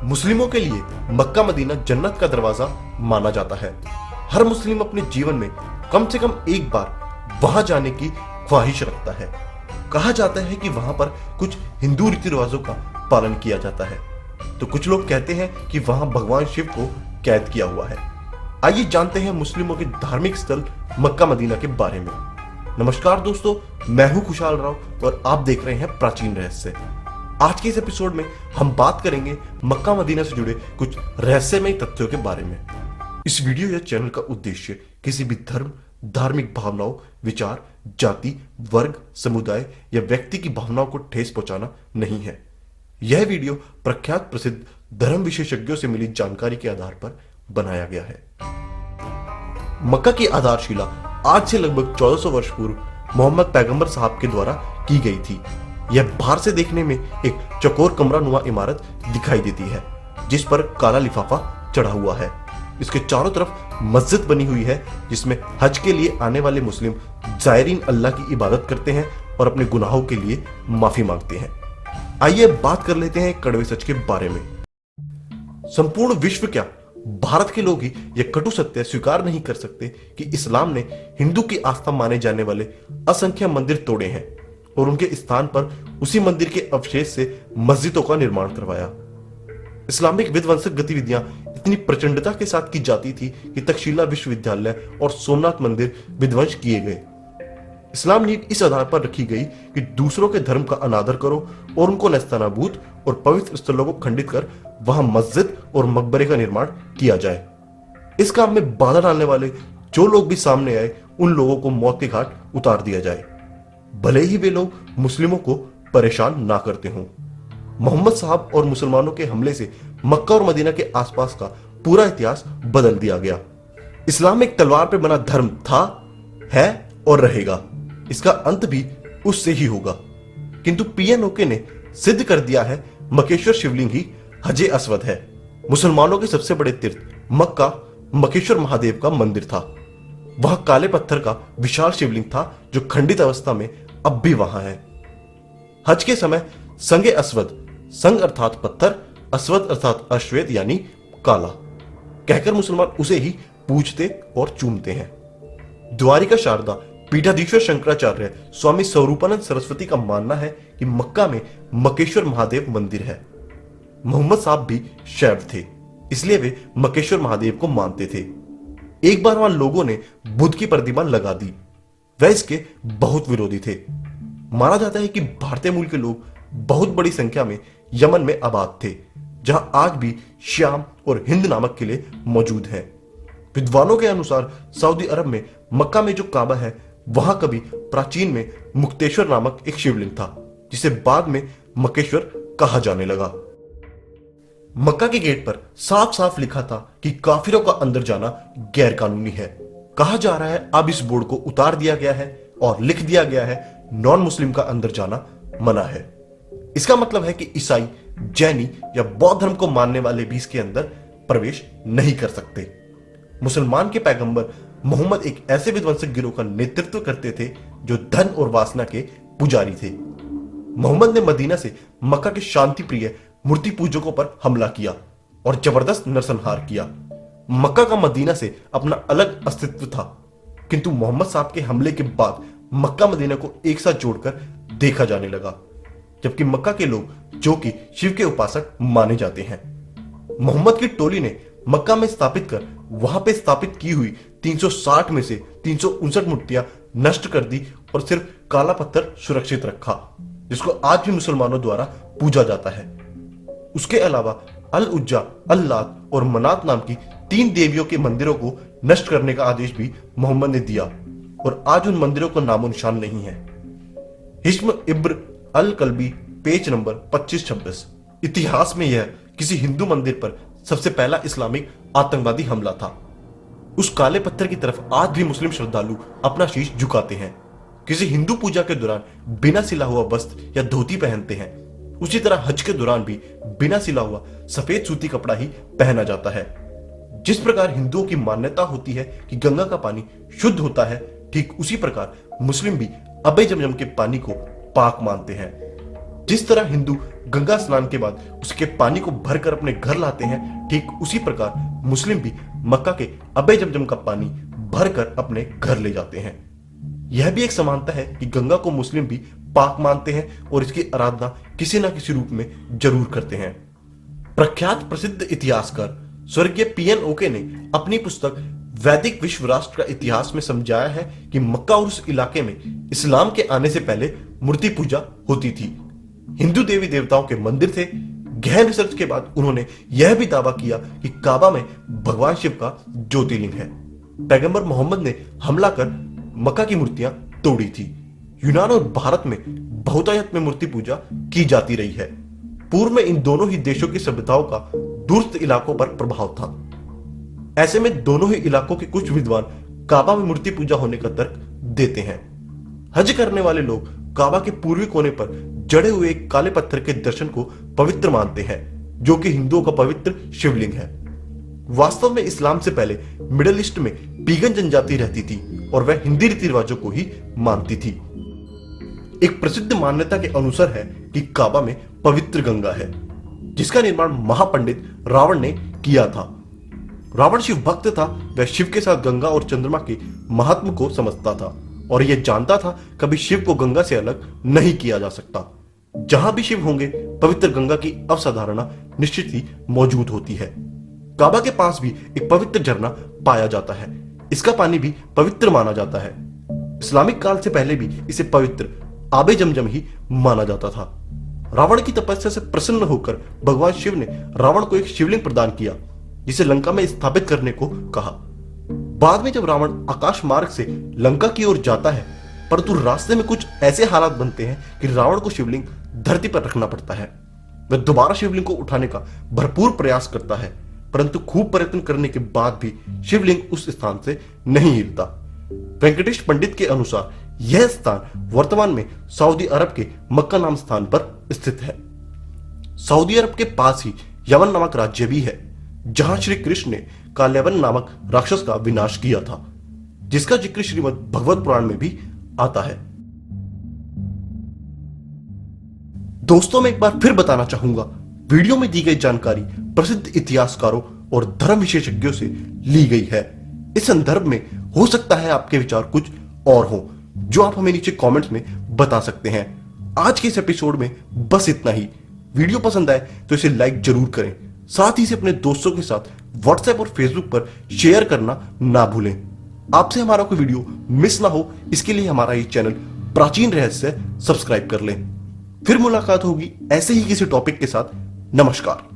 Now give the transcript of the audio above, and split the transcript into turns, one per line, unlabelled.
मुस्लिमों के लिए मक्का मदीना जन्नत का दरवाजा माना जाता है। हर मुस्लिम अपने जीवन में कम से कम एक बार वहां जाने की ख्वाहिश रखता है। कहा जाता है कि वहां पर कुछ हिंदू रीति रिवाजों का पालन किया जाता है, तो कुछ लोग कहते हैं कि वहां भगवान शिव को कैद किया हुआ है। आइए जानते हैं मुस्लिमों के धार्मिक स्थल मक्का मदीना के बारे में। नमस्कार दोस्तों, मैं हूं खुशहाल राव और आप देख रहे हैं प्राचीन रहस्य। आज के इस एपिसोड में हम बात करेंगे मक्का मदीना से जुड़े कुछ रहस्यमय तथ्यों के बारे में। इस वीडियो या चैनल का उद्देश्य किसी भी धर्म, धार्मिक भावनाओं, विचार, जाति, वर्ग, समुदाय या व्यक्ति की भावनाओं को ठेस पहुंचाना नहीं है। यह वीडियो प्रख्यात प्रसिद्ध धर्म विशेषज्ञों से मिली जानकारी के आधार पर बनाया गया है। मक्का की आधारशिला आज से लगभग 1400 वर्ष पूर्व मोहम्मद पैगंबर साहब के द्वारा की गई थी। यह बाहर से देखने में एक चौकोर कमरानुमा इमारत दिखाई देती है, जिस पर काला लिफाफा चढ़ा हुआ है। इसके चारों तरफ मस्जिद बनी हुई है, जिसमें हज के लिए आने वाले मुस्लिम जायरीन अल्लाह की इबादत करते हैं और अपने गुनाहों के लिए माफी मांगते हैं। आइए बात कर लेते हैं कड़वे सच के बारे में। संपूर्ण विश्व क्या, भारत के लोग ही यह कटु सत्य स्वीकार नहीं कर सकते कि इस्लाम ने हिंदू की आस्था माने जाने वाले असंख्य मंदिर तोड़े हैं और उनके स्थान पर उसी मंदिर के अवशेष से मस्जिदों का निर्माण करवाया। इस्लामिक विध्वंसक गतिविधियां इतनी प्रचंडता के साथ की जाती थी कि तक्षशिला विश्वविद्यालय और सोमनाथ मंदिर विध्वंस किए गए। इस्लाम नीति इस आधार पर रखी गई कि दूसरों के धर्म का अनादर करो और उनको नेस्तनाबूद और पवित्र स्थलों को खंडित कर वहां मस्जिद और मकबरे का निर्माण किया जाए। इस काम में बाधा डालने वाले जो लोग भी सामने आए, उन लोगों को मौत के घाट उतार दिया जाए, भले ही वे लोग मुस्लिमों को परेशान ना करते हों। मोहम्मद साहब और मुसलमानों के हमले से मक्का और मदीना के आसपास का पूरा इतिहास बदल दिया गया। इस्लाम एक तलवार पर बना धर्म था, है और रहेगा। इसका अंत भी उससे ही होगा। किंतु पीएनओके ने सिद्ध कर दिया है मकेश्वर शिवलिंग ही हजे अस्वद है। मुसलमानों के सबसे बड़े तीर्थ मक्का मकेश्वर महादेव का मंदिर था। वह काले पत्थर का विशाल शिवलिंग था जो खंडित अवस्था में अब भी वहां है। हज के समय संगे अस्वद, संग अर्थात पत्थर, अस्वद अर्थात अश्वेत यानी काला, कहकर मुसलमान उसे ही पूजते और चूमते हैं। द्वारिका शारदा पीठाधीश्वर शंकराचार्य स्वामी स्वरूपानंद सरस्वती का मानना है कि मक्का में मकेश्वर महादेव मंदिर है। मोहम्मद साहब भी शैव थे, इसलिए वे मकेश्वर महादेव को मानते थे। एक बार वहां लोगों ने बुद्ध की प्रतिमा लगा दी। वह इसके बहुत विरोधी थे। माना जाता है कि भारतीय मूल के लोग बहुत बड़ी संख्या में यमन में आबाद थे, जहां आज भी श्याम और हिंद नामक किले मौजूद हैं। विद्वानों के अनुसार सऊदी अरब में मक्का में जो काबा है, वहां कभी प्राचीन में मुक्तेश्वर नामक एक शिवलिंग था, जिसे बाद में मकेश्वर कहा जाने लगा। मक्का के गेट पर साफ साफ लिखा था कि काफिरों का अंदर जाना गैर कानूनी है। कहा जा रहा है अब इस बोर्ड को उतार दिया गया है और लिख दिया गया है नॉन मुस्लिम का अंदर जाना मना है। इसका मतलब है कि ईसाई, जैनी या बौद्ध धर्म को मानने वाले भी इसके अंदर प्रवेश नहीं कर सकते। मुसलमान के पैगंबर मोहम्मद एक ऐसे विध्वंसक गिरोह का नेतृत्व करते थे जो धन और वासना के पुजारी थे। मोहम्मद ने मदीना से मक्का के शांति प्रिय मूर्ति पूजकों पर हमला किया और जबरदस्त नरसंहार किया। मक्का का मदीना से अपना अलग अस्तित्व था, किंतु मोहम्मद साहब के हमले के बाद मक्का मदीना को एक साथ जोड़कर देखा जाने लगा, जबकि मक्का के लोग जो कि शिव के उपासक माने जाते हैं। मोहम्मद की टोली ने मक्का में स्थापित कर वहां पे स्थापित की हुई 360 में से 359 मूर्तियां नष्ट कर दी और सिर्फ काला पत्थर सुरक्षित रखा, जिसको आज भी मुसलमानों द्वारा पूजा जाता है। उसके अलावा अल उज्जा, अल लात और मनात नाम की 3 देवियों के मंदिरों को नष्ट करने का आदेश भी मोहम्मद ने दिया और आज उन मंदिरों का नामो निशान नहीं है। हिश्म इब्र अल कल्बी, पेज नंबर 25-26। इतिहास में यह किसी हिंदू मंदिर पर सबसे पहला इस्लामिक आतंकवादी हमला था। उस काले पत्थर की तरफ आज भी मुस्लिम श्रद्धालु अपना शीश झुकाते हैं। किसी हिंदू पूजा के दौरान बिना सिला हुआ वस्त्र या धोती पहनते हैं। उसी तरह हज के दौरान भी बिना सिला हुआ सफेद सूती कपड़ा ही पहना जाता है। जिस प्रकार हिंदुओं की मान्यता होती है कि गंगा का पानी शुद्ध होता है, ठीक उसी प्रकार मुस्लिम भी अबे जमजम के पानी को पाक मानते हैं। जिस तरह हिंदू गंगा स्नान के बाद उसके पानी को भरकर अपने घर लाते हैं, ठीक उसी प्रकार मुस्लिम भी मक्का के अबे जमजम का पानी भरकर अपने घर ले जाते हैं। यह भी एक समानता है कि गंगा को मुस्लिम भी पाक मानते हैं और इसकी आराधना किसी न किसी रूप में जरूर करते हैं। प्रख्यात प्रसिद्ध इतिहासकार स्वर्गीय पीएन ओके ने अपनी पुस्तक वैदिक विश्व राष्ट्र का इतिहास में समझाया है कि मक्का और उस इलाके में इस्लाम के आने से पहले मूर्ति पूजा होती थी। हिंदू देवी देवताओं के मंदिर थे। गहन रिसर्च के बाद उन्होंने यह भी दावा किया कि काबा में भगवान शिव का ज्योतिर्लिंग है। पैगंबर मोहम्मद ने हमला कर मक्का की मूर्तियां तोड़ी थी। यूनान और भारत में बहुतायत में मूर्ति पूजा की जाती रही है। पूर्व में इन दोनों ही देशों की सभ्यताओं का दूरस्थ इलाकों पर प्रभाव था। ऐसे में दोनों ही इलाकों के कुछ विद्वान काबा में मूर्ति पूजा होने का तर्क देते हैं। हज करने वाले लोग काबा के पूर्वी कोने पर जड़े हुए एक काले पत्थर के दर्शन को पवित्र मानते हैं, जो कि हिंदुओं का पवित्र शिवलिंग है। वास्तव में इस्लाम से पहले मिडिल ईस्ट में पीगन जनजाति रहती थी और वह हिंदी रीति रिवाजों को ही मानती थी। एक प्रसिद्ध मान्यता के अनुसार है कि काबा में पवित्र गंगा है, जिसका निर्माण महापंडित रावण ने किया था। रावण शिव भक्त था। वह शिव के साथ गंगा और चंद्रमा के महात्म को समझता था और यह जानता था कभी शिव को गंगा से अलग नहीं किया जा सकता। जहां भी शिव होंगे पवित्र गंगा की अवधारणा निश्चित ही मौजूद होती है। काबा के पास भी एक पवित्र झरना पाया जाता है। इसका पानी भी पवित्र माना जाता है। इस्लामिक काल से पहले भी इसे पवित्र आबे जमजम ही माना जाता था। रावण की तपस्या से प्रसन्न होकर भगवान शिव ने रावण को एक शिवलिंग प्रदान किया, जिसे लंका में स्थापित करने को कहा। बाद में जब रावण आकाश मार्ग से लंका की ओर जाता है, परंतु रास्ते में कुछ ऐसे हालात बनते हैं कि रावण को शिवलिंग धरती पर रखना पड़ता है। वह दोबारा शिवलिंग को उठाने का भरपूर प्रयास करता है, परंतु खूब प्रयत्न करने के बाद भी शिवलिंग उस स्थान से नहीं हिलता। वेंकटेश पंडित के अनुसार यह स्थान वर्तमान में सऊदी अरब के मक्का नाम स्थान पर स्थित है। सऊदी अरब के पास ही यमन नामक राज्य भी है, जहां श्री कृष्ण ने काल्यावन नामक राक्षस का विनाश किया था, जिसका जिक्र श्रीमद् भगवत पुराण में भी आता है। दोस्तों, मैं एक बार फिर बताना चाहूंगा, वीडियो में दी गई जानकारी प्रसिद्ध इतिहासकारों और धर्म विशेषज्ञों से ली गई है। इस संदर्भ में हो सकता है आपके विचार कुछ और हो, जो आप हमें नीचे कमेंट्स में बता सकते हैं। आज के इस एपिसोड में बस इतना ही। वीडियो पसंद आए तो इसे लाइक जरूर करें, साथ ही इसे अपने दोस्तों के साथ व्हाट्सएप और फेसबुक पर शेयर करना ना भूलें। आपसे हमारा कोई वीडियो मिस ना हो, इसके लिए हमारा ये चैनल प्राचीन रहस्य सब्सक्राइब कर लें। फिर मुलाकात होगी ऐसे ही किसी टॉपिक के साथ। नमस्कार।